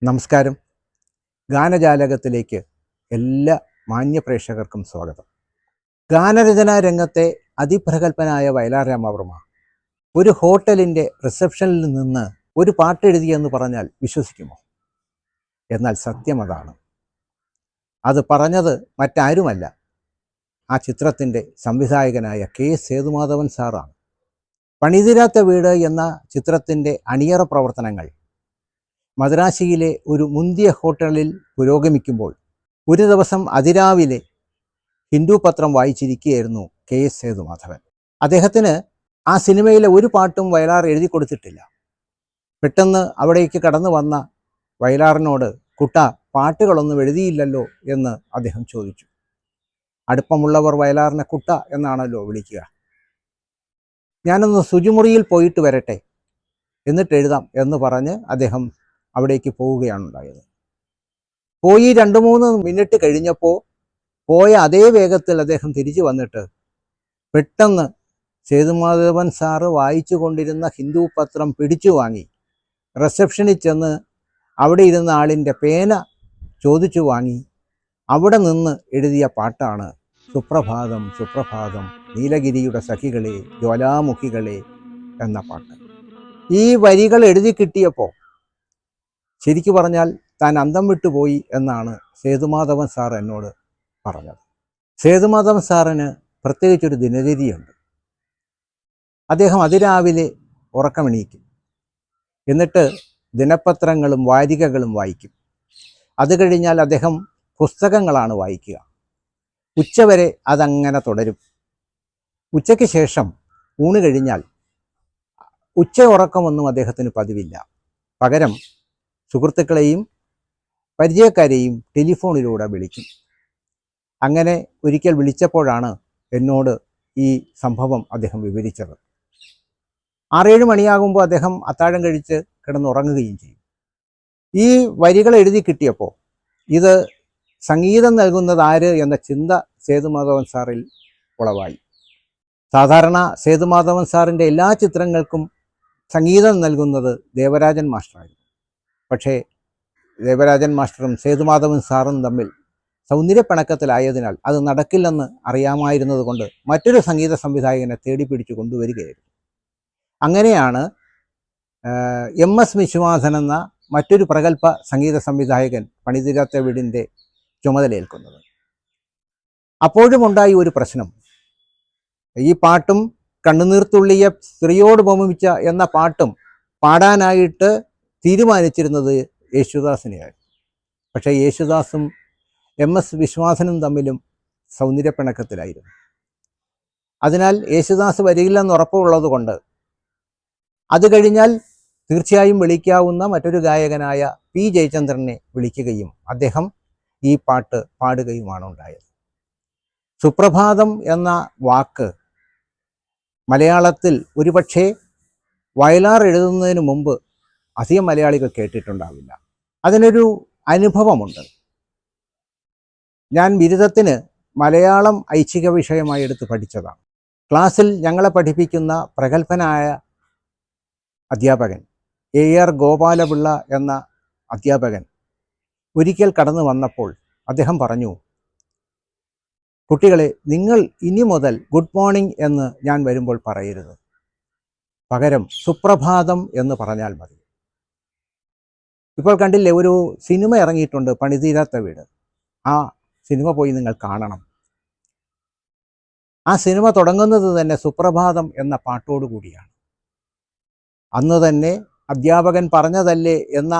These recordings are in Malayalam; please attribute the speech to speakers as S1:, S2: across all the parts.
S1: നമസ്കാരം. ഗാനജാലകത്തിലേക്ക് എല്ലാ മാന്യ പ്രേക്ഷകർക്കും സ്വാഗതം. ഗാനരചനാ രംഗത്തെ അതിപ്രഗൽഭനായ വയലാർ രാമവർമ്മ ഒരു ഹോട്ടലിൻ്റെ റിസപ്ഷനിൽ നിന്ന് ഒരു പാട്ടെഴുതിയെന്ന് പറഞ്ഞാൽ വിശ്വസിക്കുമോ? എന്നാൽ സത്യം അതാണ്. അത് പറഞ്ഞത് മറ്റാരുമല്ല, ആ ചിത്രത്തിൻ്റെ സംവിധായകനായ കെ സേതുമാധവൻ സാറാണ്. പണിതീരാത്ത വീട് എന്ന ചിത്രത്തിൻ്റെ അണിയറ പ്രവർത്തനങ്ങൾ മദ്രാശിയിലെ ഒരു മുന്തിയ ഹോട്ടലിൽ പുരോഗമിക്കുമ്പോൾ ഒരു ദിവസം അതിരാവിലെ ഹിന്ദു പത്രം വായിച്ചിരിക്കുകയായിരുന്നു കെ എസ് സേതുമാധവൻ. അദ്ദേഹത്തിന് ആ സിനിമയിലെ ഒരു പാട്ടും വയലാർ എഴുതി കൊടുത്തിട്ടില്ല. പെട്ടെന്ന് അവിടേക്ക് കടന്നു വന്ന വയലാറിനോട്, കുട്ട, പാട്ടുകളൊന്നും എഴുതിയില്ലല്ലോ എന്ന് അദ്ദേഹം ചോദിച്ചു. അടുപ്പമുള്ളവർ വയലാറിനെ കുട്ട എന്നാണല്ലോ വിളിക്കുക. ഞാനൊന്ന് ശുചിമുറിയിൽ പോയിട്ട് വരട്ടെ, എന്നിട്ട് എഴുതാം എന്ന് പറഞ്ഞ് അദ്ദേഹം അവിടേക്ക് പോവുകയാണ് ഉണ്ടായത്. പോയി 2-3 മിനിറ്റ് കഴിഞ്ഞപ്പോൾ പോയ അതേ വേഗത്തിൽ അദ്ദേഹം തിരിച്ചു വന്നിട്ട് പെട്ടെന്ന് സേതുമാധവൻ സാറ് വായിച്ചു കൊണ്ടിരുന്ന ഹിന്ദു പത്രം പിടിച്ചു വാങ്ങി റിസപ്ഷനിൽ ചെന്ന് അവിടെ ഇരുന്ന ആളിൻ്റെ പേന ചോദിച്ചു വാങ്ങി അവിടെ നിന്ന് എഴുതിയ പാട്ടാണ് സുപ്രഭാതം സുപ്രഭാതം നീലഗിരിയുടെ സഖികളെ ജ്വാലാമുഖികളെ എന്ന പാട്ട്. ഈ വരികൾ എഴുതി കിട്ടിയപ്പോൾ ശരിക്കു പറഞ്ഞാൽ താൻ അന്തം വിട്ടുപോയി എന്നാണ് സേതുമാധവൻ സാർ എന്നോട് പറഞ്ഞത്. സേതുമാധവൻ സാറിന് പ്രത്യേകിച്ചൊരു ദിനചര്യയുണ്ട്. അദ്ദേഹം അതിരാവിലെ ഉറക്കമെണീക്കും, എന്നിട്ട് ദിനപത്രങ്ങളും വാരികകളും വായിക്കും. അത് കഴിഞ്ഞാൽ അദ്ദേഹം പുസ്തകങ്ങളാണ് വായിക്കുക. ഉച്ചവരെ അതങ്ങനെ തുടരും. ഉച്ചയ്ക്ക് ശേഷം ഊണ് കഴിഞ്ഞാൽ ഉച്ച ഉറക്കമൊന്നും അദ്ദേഹത്തിന് പതിവില്ല. പകരം സുഹൃത്തുക്കളെയും പരിചയക്കാരെയും ടെലിഫോണിലൂടെ വിളിക്കും. അങ്ങനെ ഒരിക്കൽ വിളിച്ചപ്പോഴാണ് എന്നോട് ഈ സംഭവം അദ്ദേഹം വിവരിച്ചത്. 6-7 മണിയാകുമ്പോൾ അദ്ദേഹം അത്താഴം കഴിച്ച് കിടന്നുറങ്ങുകയും ചെയ്യും. ഈ വരികൾ എഴുതി കിട്ടിയപ്പോൾ ഇത് സംഗീതം നൽകുന്നത് ആര് എന്ന ചിന്ത സേതുമാധവൻ സാറിൽ ഉളവായി. സാധാരണ സേതുമാധവൻ സാറിൻ്റെ എല്ലാ ചിത്രങ്ങൾക്കും സംഗീതം നൽകുന്നത് ദേവരാജൻ മാസ്റ്ററായിരുന്നു. പക്ഷേ ദേവരാജൻ മാസ്റ്ററും സേതുമാധവൻ സാറും തമ്മിൽ സൗന്ദര്യപ്പിണക്കത്തിലായതിനാൽ അത് നടക്കില്ലെന്ന് അറിയാമായിരുന്നത് കൊണ്ട് മറ്റൊരു സംഗീത സംവിധായകനെ തേടിപ്പിടിച്ചു കൊണ്ടുവരികയായിരുന്നു. അങ്ങനെയാണ് MS വിശ്വനാഥൻ എന്ന മറ്റൊരു പ്രഗൽഭ സംഗീത സംവിധായകൻ പണിതീരാത്ത വീടിൻ്റെ ചുമതലയേൽക്കുന്നത്. അപ്പോഴും ഉണ്ടായി ഒരു പ്രശ്നം. ഈ പാട്ടും കണ്ണുനീർത്തുള്ളിയ സ്ത്രീയോട് ഉപമിച്ച എന്ന പാട്ടും പാടാനായിട്ട് തീരുമാനിച്ചിരുന്നത് യേശുദാസിനെയായിരുന്നു. പക്ഷേ യേശുദാസും MS വിശ്വനാഥനും തമ്മിലും സൗന്ദര്യപ്പിണക്കത്തിലായിരുന്നു. അതിനാൽ യേശുദാസ് വരികില്ലെന്ന് ഉറപ്പുള്ളത് കൊണ്ട് അത് കഴിഞ്ഞാൽ തീർച്ചയായും വിളിക്കാവുന്ന മറ്റൊരു ഗായകനായ P ജയചന്ദ്രനെ വിളിക്കുകയും അദ്ദേഹം ഈ പാട്ട് പാടുകയുമാണ് ഉണ്ടായത്. സുപ്രഭാതം എന്ന വാക്ക് മലയാളത്തിൽ ഒരുപക്ഷെ വയലാർ എഴുതുന്നതിന് മുമ്പ് അധികം മലയാളികൾ കേട്ടിട്ടുണ്ടാവില്ല. അതിനൊരു അനുഭവമുണ്ട്. ഞാൻ ബിരുദത്തിന് മലയാളം ഐച്ഛിക വിഷയമായി എടുത്ത് പഠിച്ചതാണ്. ക്ലാസ്സിൽ ഞങ്ങളെ പഠിപ്പിക്കുന്ന പ്രഗത്ഭനായ അധ്യാപകൻ AR ഗോപാലപിള്ള എന്ന അധ്യാപകൻ ഒരിക്കൽ കടന്നു വന്നപ്പോൾ അദ്ദേഹം പറഞ്ഞു, കുട്ടികളെ, നിങ്ങൾ ഇനി മുതൽ ഗുഡ് മോർണിംഗ് എന്ന് ഞാൻ വരുമ്പോൾ പറയരുത്, പകരം സുപ്രഭാതം എന്ന് പറഞ്ഞാൽ മതി. ഇപ്പോൾ കണ്ടില്ലേ, ഒരു സിനിമ ഇറങ്ങിയിട്ടുണ്ട്, പണിതീരാത്ത വീട്. ആ സിനിമ പോയി നിങ്ങൾ കാണണം. ആ സിനിമ തുടങ്ങുന്നത് തന്നെ സുപ്രഭാതം എന്ന പാട്ടോടു കൂടിയാണ്. അന്ന് തന്നെ അധ്യാപകൻ പറഞ്ഞതല്ലേ എന്ന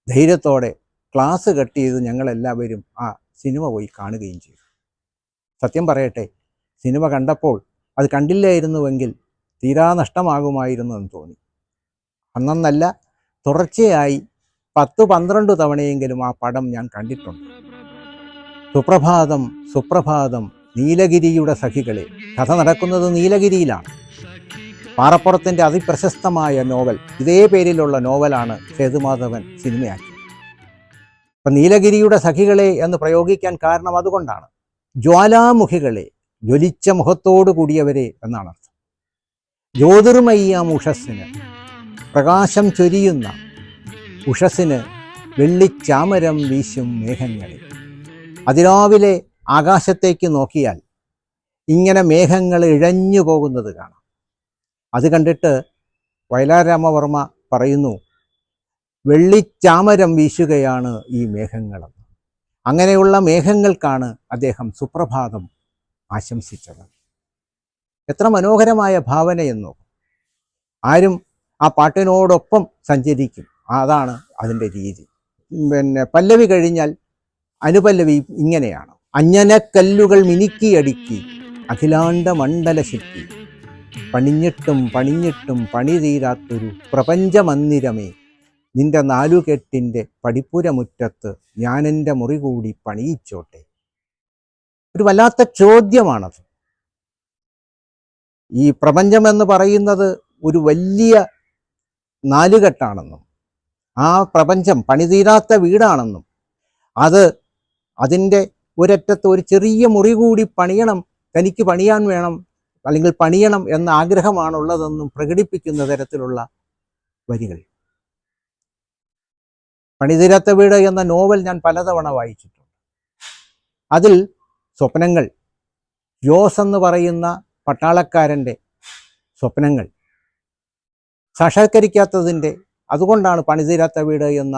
S1: ധൈര്യത്തോടെ ക്ലാസ് കട്ട് ചെയ്ത് ഞങ്ങളെല്ലാവരും ആ സിനിമ പോയി കാണുകയും ചെയ്തു. സത്യം പറയട്ടെ, സിനിമ കണ്ടപ്പോൾ അത് കണ്ടില്ലായിരുന്നുവെങ്കിൽ തീരാ നഷ്ടമാകുമായിരുന്നു എന്ന് തോന്നി. അന്നല്ല, തുടർച്ചയായി 10-12 തവണയെങ്കിലും ആ പടം ഞാൻ കണ്ടിട്ടുണ്ട്. സുപ്രഭാതം സുപ്രഭാതം നീലഗിരിയുടെ സഖികളെ. കഥ നടക്കുന്നത് നീലഗിരിയിലാണ്. പാറപ്പുറത്തിൻ്റെ അതിപ്രശസ്തമായ നോവൽ, ഇതേ പേരിലുള്ള നോവലാണ് സേതുമാധവൻ സിനിമയാക്കിയത്. അപ്പം നീലഗിരിയുടെ സഖികളെ എന്ന് പ്രയോഗിക്കാൻ കാരണം അതുകൊണ്ടാണ്. ജ്വാലാമുഖികളെ, ജ്വലിച്ച മുഖത്തോടു കൂടിയവരെ എന്നാണ് അർത്ഥം. ജ്യോതിർമയ്യാം ഉഷസ്സിന്, പ്രകാശം ചൊരിയുന്ന ഉഷസ്സിന് വെള്ളിച്ചാമരം വീശും മേഘങ്ങളിൽ. അതിരാവിലെ ആകാശത്തേക്ക് നോക്കിയാൽ ഇങ്ങനെ മേഘങ്ങൾ ഇഴഞ്ഞു പോകുന്നത് കാണാം. അത് കണ്ടിട്ട് വയലാർ രാമവർമ്മ പറയുന്നു, വെള്ളിച്ചാമരം വീശുകയാണ് ഈ മേഘങ്ങളെന്ന്. അങ്ങനെയുള്ള മേഘങ്ങൾക്കാണ് അദ്ദേഹം സുപ്രഭാതം ആശംസിച്ചത്. എത്ര മനോഹരമായ ഭാവനയെന്നോ. ആരും ആ പാട്ടിനോടൊപ്പം സഞ്ചരിക്കും. അതാണ് അതിൻ്റെ രീതി. പല്ലവി കഴിഞ്ഞാൽ അനുപല്ലവി ഇങ്ങനെയാണ്: അഞ്ജനക്കല്ലുകൾ മിനുക്കിയടുക്കി അഖിലാണ്ട മണ്ഡല ശില്പി, പണിഞ്ഞിട്ടും പണിഞ്ഞിട്ടും പണി തീരാത്തൊരു പ്രപഞ്ചമന്ദിരമേ, നിന്റെ നാലുകെട്ടിൻ്റെ പടിപ്പുരമുറ്റത്ത് ഞാനെൻ്റെ മുറി കൂടി പണിയിച്ചോട്ടെ. ഒരു വല്ലാത്ത ചോദ്യമാണത്. ഈ പ്രപഞ്ചമെന്ന് പറയുന്നത് ഒരു വലിയ നാലുകെട്ടാണെന്നും ആ പ്രപഞ്ചം പണിതീരാത്ത വീടാണെന്നും അതിൻ്റെ ഒരറ്റത്ത് ഒരു ചെറിയ മുറി കൂടി പണിയണം, തനിക്ക് പണിയാൻ വേണം, അല്ലെങ്കിൽ പണിയണം എന്ന ആഗ്രഹമാണുള്ളതെന്നും പ്രകടിപ്പിക്കുന്ന തരത്തിലുള്ള വരികൾ. പണിതീരാത്ത വീട് എന്ന നോവൽ ഞാൻ പലതവണ വായിച്ചിട്ടുണ്ട്. അതിൽ സ്വപ്നങ്ങൾ, ജോസ് എന്ന് പറയുന്ന പട്ടാളക്കാരൻ്റെ സ്വപ്നങ്ങൾ സാക്ഷാത്കരിക്കാത്തതിൻ്റെ അതുകൊണ്ടാണ് പണിതീരാത്ത വീട് എന്ന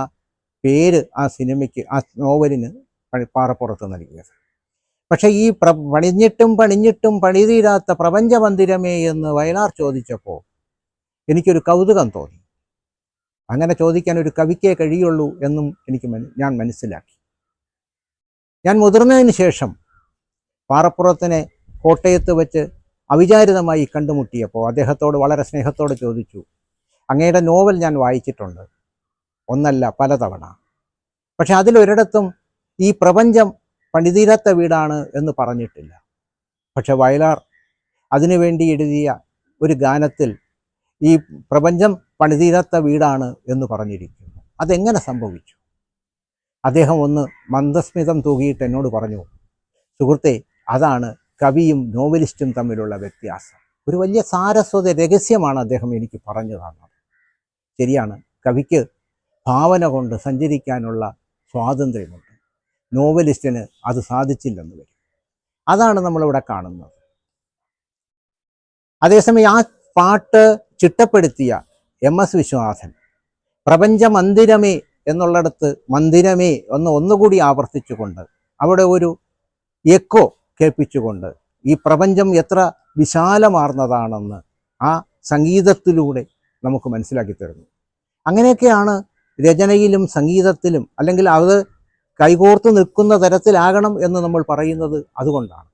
S1: പേര് ആ സിനിമയ്ക്ക്, ആ നോവലിന് പാറപ്പുറത്ത് നൽകിയത്. പക്ഷേ ഈ പണിഞ്ഞിട്ടും പണിഞ്ഞിട്ടും പണിതീരാത്ത പ്രപഞ്ചമന്ദിരമേ എന്ന് വയലാർ ചോദിച്ചപ്പോൾ എനിക്കൊരു കൗതുകം തോന്നി. അങ്ങനെ ചോദിക്കാൻ ഒരു കവിക്കേ കഴിയുള്ളൂ എന്നും ഞാൻ മനസ്സിലാക്കി. ഞാൻ മുതിർന്നതിന് ശേഷം പാറപ്പുറത്തിനെ കോട്ടയത്ത് വെച്ച് അവിചാരിതമായി കണ്ടുമുട്ടിയപ്പോൾ അദ്ദേഹത്തോട് വളരെ സ്നേഹത്തോടെ ചോദിച്ചു, അങ്ങയുടെ നോവൽ ഞാൻ വായിച്ചിട്ടുണ്ട്, ഒന്നല്ല പലതവണ. പക്ഷെ അതിലൊരിടത്തും ഈ പ്രപഞ്ചം പണിതീരാത്ത വീടാണ് എന്ന് പറഞ്ഞിട്ടില്ല. പക്ഷെ വയലാർ അതിനുവേണ്ടി എഴുതിയ ഒരു ഗാനത്തിൽ ഈ പ്രപഞ്ചം പണിതീരാത്ത വീടാണ് എന്ന് പറഞ്ഞിരിക്കുന്നു. അതെങ്ങനെ സംഭവിച്ചു? അദ്ദേഹം ഒന്ന് മന്ദസ്മിതം തൂകിയിട്ട് എന്നോട് പറഞ്ഞു, സുഹൃത്തെ, അതാണ് കവിയും നോവലിസ്റ്റും തമ്മിലുള്ള വ്യത്യാസം. ഒരു വലിയ സാരസ്വത രഹസ്യമാണ് അദ്ദേഹം എനിക്ക് പറഞ്ഞു തന്നത്. ശരിയാണ്, കവിക്ക് ഭാവന കൊണ്ട് സഞ്ചരിക്കാനുള്ള സ്വാതന്ത്ര്യമുണ്ട്. നോവലിസ്റ്റിന് അത് സാധിച്ചില്ലെന്ന് വരും. അതാണ് നമ്മളിവിടെ കാണുന്നത്. അതേസമയം ആ പാട്ട് ചിട്ടപ്പെടുത്തിയ MS വിശ്വനാഥൻ പ്രപഞ്ചമന്ദിരമേ എന്നുള്ളിടത്ത് മന്ദിരമേ ഒന്നുകൂടി ആവർത്തിച്ചുകൊണ്ട് അവിടെ ഒരു എക്കോ കേൾപ്പിച്ചുകൊണ്ട് ഈ പ്രപഞ്ചം എത്ര വിശാലമാർന്നതാണെന്ന് ആ സംഗീതത്തിലൂടെ നമുക്ക് മനസ്സിലാക്കി തരുന്നു. അങ്ങനെയൊക്കെയാണ് രചനയിലും സംഗീതത്തിലും, അല്ലെങ്കിൽ അത് കൈകോർത്ത് നിൽക്കുന്ന തരത്തിലാകണം എന്ന് നമ്മൾ പറയുന്നത് അതുകൊണ്ടാണ്.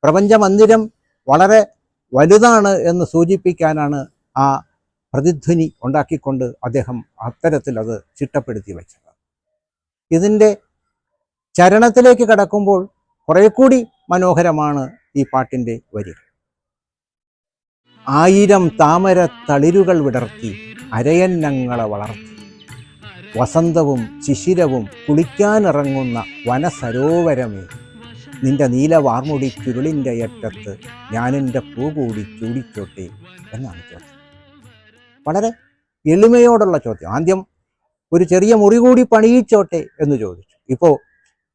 S1: പ്രപഞ്ചമന്ദിരം വളരെ വലുതാണ് എന്ന് സൂചിപ്പിക്കാനാണ് ആ പ്രതിധ്വനി ഉണ്ടാക്കിക്കൊണ്ട് അദ്ദേഹം അത്തരത്തിൽ അത് ചിട്ടപ്പെടുത്തി വെച്ചത്. ഇതിൻ്റെ ചരണത്തിലേക്ക് കടക്കുമ്പോൾ കുറെ കൂടി മനോഹരമാണ് ഈ പാട്ടിൻ്റെ വരികൾ. ആയിരം താമര തളിരുകൾ വിടർത്തി അരയന്നങ്ങളെ വളർത്തി, വസന്തവും ശിശിരവും കുളിക്കാനിറങ്ങുന്ന വനസരോവരമേ, നിന്റെ നീലവാർമുടി ചുരുളിൻ്റെ അറ്റത്ത് ഞാനെൻ്റെ പൂ കൂടി ചൂടിച്ചോട്ടെ എന്നാണ് ചോദ്യം. വളരെ എളിമയോടുള്ള ചോദ്യം. ആദ്യം ഒരു ചെറിയ മുറി കൂടി പണിയിച്ചോട്ടെ എന്ന് ചോദിച്ചു. ഇപ്പോൾ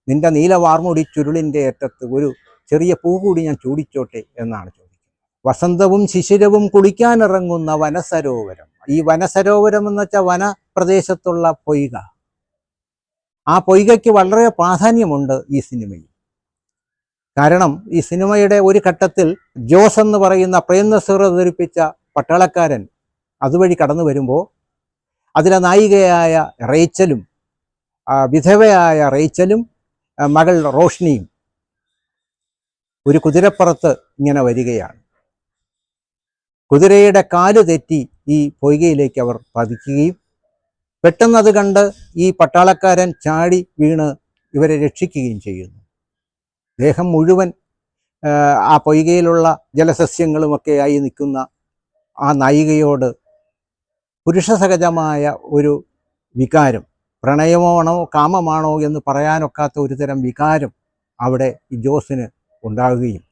S1: നിന്റെ നീലവാർമുടി ചുരുളിൻ്റെ അറ്റത്ത് ഒരു ചെറിയ പൂ കൂടി ഞാൻ ചൂടിച്ചോട്ടെ എന്നാണ് ചോദിക്കുന്നത്. വസന്തവും ശിശിരവും കുളിക്കാനിറങ്ങുന്ന വനസരോവരം. ഈ വനസരോവരം എന്ന് വെച്ചാൽ വനപ്രദേശത്തുള്ള പൊയ്ക. ആ പൊയ്കയ്ക്ക് വളരെ പ്രാധാന്യമുണ്ട് ഈ സിനിമയിൽ. കാരണം ഈ സിനിമയുടെ ഒരു ഘട്ടത്തിൽ ജോസ് എന്ന് പറയുന്ന പ്രേം നസീർ അവതരിപ്പിച്ച പട്ടാളക്കാരൻ അതുവഴി കടന്നു വരുമ്പോൾ അതിലെ നായികയായ റേച്ചലും വിധവയായ റേച്ചലും മകൾ റോഷ്നിയും ഒരു കുതിരപ്പുറത്ത് ഇങ്ങനെ വരികയാണ്. കുതിരയുടെ കാല് തെറ്റി ഈ പൊയ്കയിലേക്ക് അവർ പതിക്കുകയും പെട്ടെന്നത് കണ്ട് ഈ പട്ടാളക്കാരൻ ചാടി വീണ് ഇവരെ രക്ഷിക്കുകയും ചെയ്യുന്നു. ദേഹം മുഴുവൻ ആ പൊയ്കയിലുള്ള ജലസസ്യങ്ങളുമൊക്കെയായി നിൽക്കുന്ന ആ നായികയോട് പുരുഷസഹജമായ ഒരു വികാരം, പ്രണയമാണോ കാമമാണോ എന്ന് പറയാനൊക്കാത്ത ഒരു തരം വികാരം അവിടെ ഈ ജോസിന് ഉണ്ടാകുകയും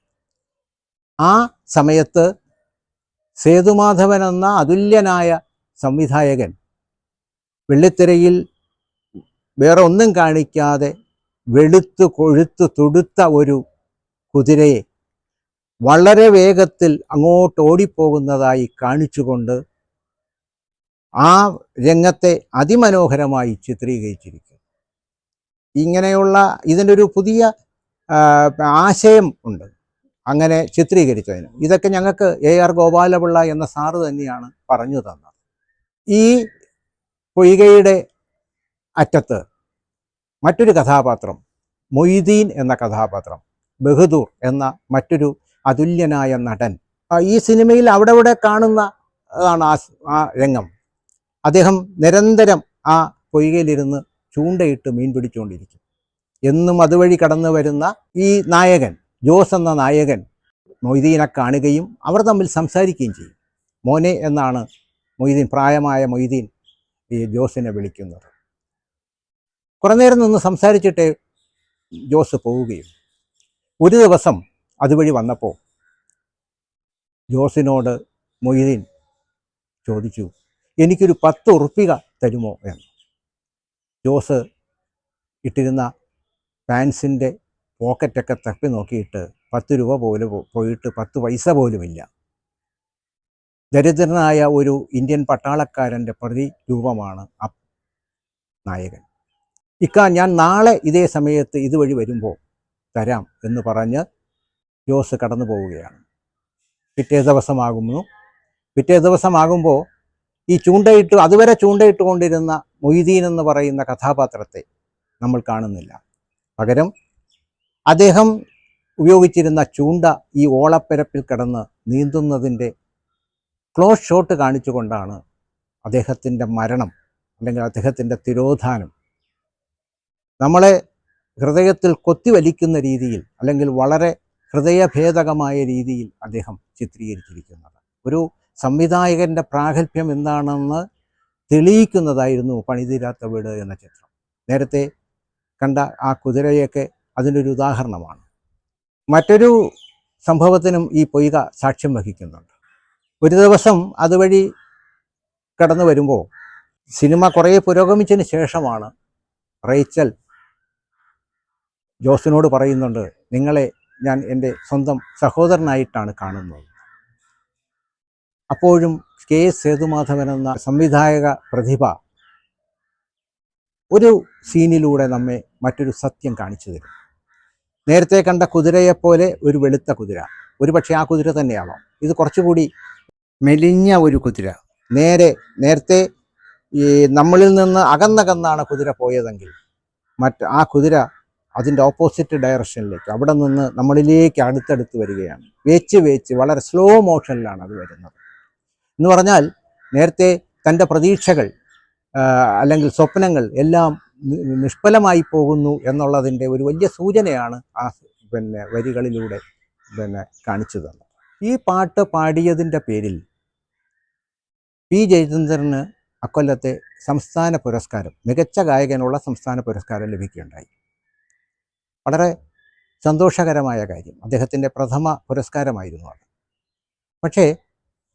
S1: ആ സമയത്ത് സേതുമാധവൻ എന്ന അതുല്യനായ സംവിധായകൻ വെള്ളിത്തിരയിൽ വേറെ ഒന്നും കാണിക്കാതെ വെളുത്തു കൊഴുത്തു തുടുത്ത ഒരു കുതിരയെ വളരെ വേഗത്തിൽ അങ്ങോട്ട് ഓടിപ്പോകുന്നതായി കാണിച്ചുകൊണ്ട് ആ രംഗത്തെ അതിമനോഹരമായി ചിത്രീകരിച്ചിരിക്കുന്നു. ഇങ്ങനെയുള്ള ഇതിൻ്റെ ഒരു പുതിയ ആശയം ഉണ്ട് അങ്ങനെ ചിത്രീകരിച്ചതിന്. ഇതൊക്കെ ഞങ്ങൾക്ക് AR ഗോപാലപിള്ള എന്ന സാറ് തന്നെയാണ് പറഞ്ഞു തന്നത്. ഈ പൊയ്കയുടെ അറ്റത്ത് മറ്റൊരു കഥാപാത്രം, മൊയ്തീൻ എന്ന കഥാപാത്രം, ബഹദൂർ എന്ന മറ്റൊരു അതുല്യനായ നടൻ. ഈ സിനിമയിൽ അവിടെ ഇവിടെ കാണുന്നതാണ് ആ രംഗം. അദ്ദേഹം നിരന്തരം ആ പൊയ്കയിലിരുന്ന് ചൂണ്ടയിട്ട് മീൻ പിടിച്ചുകൊണ്ടിരിക്കും. എന്നും അതുവഴി കടന്നു വരുന്ന ഈ നായകൻ, ജോസ് എന്ന നായകൻ മൊയ്തീനെ കാണുകയും അവർ തമ്മിൽ സംസാരിക്കുകയും ചെയ്യും. മോനെ എന്നാണ് മൊയ്തീൻ, പ്രായമായ മൊയ്തീൻ ഈ ജോസിനെ വിളിക്കുന്നത്. കുറേ നേരം നിന്ന് സംസാരിച്ചിട്ടേ ജോസ് പോവുകയും. ഒരു ദിവസം അതുവഴി വന്നപ്പോൾ ജോസിനോട് മൊയ്തീൻ ചോദിച്ചു, എനിക്കൊരു 10 ഉറുപ്പിക തരുമോ എന്ന്. ജോസ് ഇട്ടിരുന്ന പാൻസിൻ്റെ പോക്കറ്റൊക്കെ തപ്പി നോക്കിയിട്ട് 10 രൂപ പോലും പോയിട്ട് 10 പൈസ പോലുമില്ല. ദരിദ്രനായ ഒരു ഇന്ത്യൻ പട്ടാളക്കാരൻ്റെ പ്രതിരൂപമാണ് ആ നായകൻ. ഞാൻ നാളെ ഇതേ സമയത്ത് ഇതുവഴി വരുമ്പോൾ തരാം എന്ന് പറഞ്ഞ് ജോസ് കടന്നു പോവുകയാണ്. പിറ്റേ ദിവസമാകുമ്പോൾ ഈ അതുവരെ ചൂണ്ടയിട്ട് കൊണ്ടിരുന്ന മൊയ്തീൻ എന്ന് പറയുന്ന കഥാപാത്രത്തെ നമ്മൾ കാണുന്നില്ല. പകരം അദ്ദേഹം ഉപയോഗിച്ചിരുന്ന ചൂണ്ട ഈ ഓളപ്പരപ്പിൽ കിടന്ന് നീന്തുന്നതിൻ്റെ ക്ലോസ് ഷോട്ട് കാണിച്ചുകൊണ്ടാണ് അദ്ദേഹത്തിൻ്റെ മരണം അല്ലെങ്കിൽ അദ്ദേഹത്തിൻ്റെ തിരോധാനം നമ്മളെ ഹൃദയത്തിൽ കൊത്തിവലിക്കുന്ന രീതിയിൽ അല്ലെങ്കിൽ വളരെ ഹൃദയഭേദകമായ രീതിയിൽ അദ്ദേഹം ചിത്രീകരിച്ചിരിക്കുന്നത്. ഒരു സംവിധായകൻ്റെ പ്രാഗൽഭ്യം എന്താണെന്ന് തെളിയിക്കുന്നതായിരുന്നു പണിതീരാത്ത വീട് എന്ന ചിത്രം. നേരത്തെ കണ്ട ആ കുതിരയൊക്കെ അതിനൊരു ഉദാഹരണമാണ്. മറ്റൊരു സംഭവത്തിനും ഈ പൊയ്ക സാക്ഷ്യം വഹിക്കുന്നുണ്ട്. ഒരു ദിവസം അതുവഴി കടന്നു വരുമ്പോൾ സിനിമ കുറേ പുരോഗമിച്ചതിന് ശേഷമാണ് റേച്ചൽ ജോസിനോട് പറയുന്നുണ്ട്, നിങ്ങളെ ഞാൻ എൻ്റെ സ്വന്തം സഹോദരനായിട്ടാണ് കാണുന്നത്. അപ്പോഴും KS സേതുമാധവൻ എന്ന സംവിധായക പ്രതിഭ ഒരു സീനിലൂടെ നമ്മെ മറ്റൊരു സത്യം കാണിച്ചു തരും. നേരത്തെ കണ്ട കുതിരയെപ്പോലെ ഒരു വെളുത്ത കുതിര, ഒരുപക്ഷെ ആ കുതിര തന്നെയാണോ, ഇത് കുറച്ചുകൂടി മെലിഞ്ഞ ഒരു കുതിര. നേരത്തെ ഈ നമ്മളിൽ നിന്ന് അകന്നകന്നാണ് കുതിര പോയതെങ്കിൽ ആ കുതിര അതിൻ്റെ ഓപ്പോസിറ്റ് ഡയറക്ഷനിലേക്ക്, അവിടെ നിന്ന് നമ്മളിലേക്ക് അടുത്തടുത്ത് വരികയാണ്. വേച്ച് വളരെ സ്ലോ മോഷനിലാണ് അത് വരുന്നത്. എന്ന് പറഞ്ഞാൽ നേരത്തെ തൻ്റെ പ്രതീക്ഷകൾ അല്ലെങ്കിൽ സ്വപ്നങ്ങൾ എല്ലാം നിഷ്ഫലമായി പോകുന്നു എന്നുള്ളതിൻ്റെ ഒരു വലിയ സൂചനയാണ് ആ വരികളിലൂടെ കാണിച്ചു തന്നത്. ഈ പാട്ട് പാടിയതിൻ്റെ പേരിൽ P. ജയചന്ദ്രന് അക്കൊല്ലത്തെ സംസ്ഥാന പുരസ്കാരം, മികച്ച ഗായകനുള്ള സംസ്ഥാന പുരസ്കാരം ലഭിക്കുകയുണ്ടായി. വളരെ സന്തോഷകരമായ കാര്യം. അദ്ദേഹത്തിൻ്റെ പ്രഥമ പുരസ്കാരമായിരുന്നു അത്. പക്ഷേ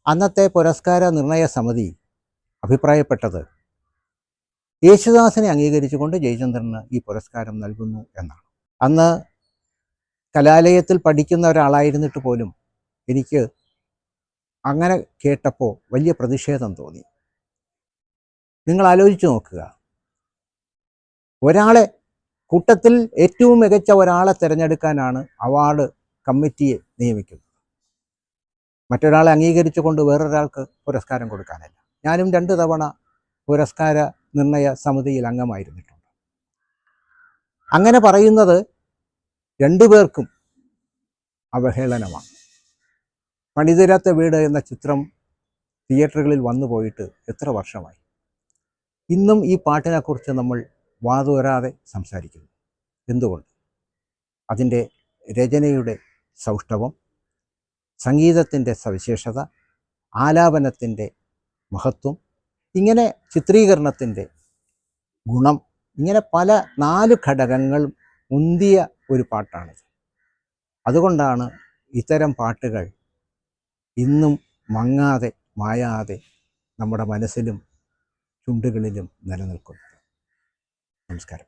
S1: അന്നത്തെ പുരസ്കാര നിർണയ സമിതി അഭിപ്രായപ്പെട്ടത് യേശുദാസിനെ അംഗീകരിച്ചുകൊണ്ട് ജയചന്ദ്രന് ഈ പുരസ്കാരം നൽകുന്നു എന്നാണ്. അന്ന് കലാലയത്തിൽ പഠിക്കുന്ന ഒരാളായിരുന്നിട്ട് പോലും എനിക്ക് അങ്ങനെ കേട്ടപ്പോൾ വലിയ പ്രതിഷേധം തോന്നി. നിങ്ങൾ ആലോചിച്ച് നോക്കുക, ഒരാളെ കൂട്ടത്തിൽ ഏറ്റവും മികച്ച ഒരാളെ തിരഞ്ഞെടുക്കാനാണ് അവാർഡ് കമ്മിറ്റിയെ നിയമിക്കുന്നത്. മറ്റൊരാളെ അംഗീകരിച്ചുകൊണ്ട് വേറൊരാൾക്ക് പുരസ്കാരം കൊടുക്കാനല്ല. ഞാനും 2 തവണ പുരസ്കാര നിർണയ സമിതിയിൽ അംഗമായിരുന്നിട്ടുണ്ട്. അങ്ങനെ പറയുന്നത് 2 പേർക്കും അവഹേളനമാണ്. പണിതീരാത്ത വീട് എന്ന ചിത്രം തിയേറ്ററുകളിൽ വന്നു പോയിട്ട് എത്ര വർഷമായി? ഇന്നും ഈ പാട്ടിനെക്കുറിച്ച് നമ്മൾ വാതോരാതെ സംസാരിക്കുന്നു. എന്തുകൊണ്ട്? അതിൻ്റെ രചനയുടെ സൗഷ്ഠവം, സംഗീതത്തിൻ്റെ സവിശേഷത, ആലാപനത്തിൻ്റെ മഹത്വം, ഇങ്ങനെ ചിത്രീകരണത്തിൻ്റെ ഗുണം, ഇങ്ങനെ പല 4 ഘടകങ്ങൾ മുന്തിയ ഒരു പാട്ടാണിത്. അതുകൊണ്ടാണ് ഇത്തരം പാട്ടുകൾ ഇന്നും മങ്ങാതെ മായാതെ നമ്മുടെ മനസ്സിലും ചുണ്ടുകളിലും നിലനിൽക്കുന്നത്. നമസ്കാരം.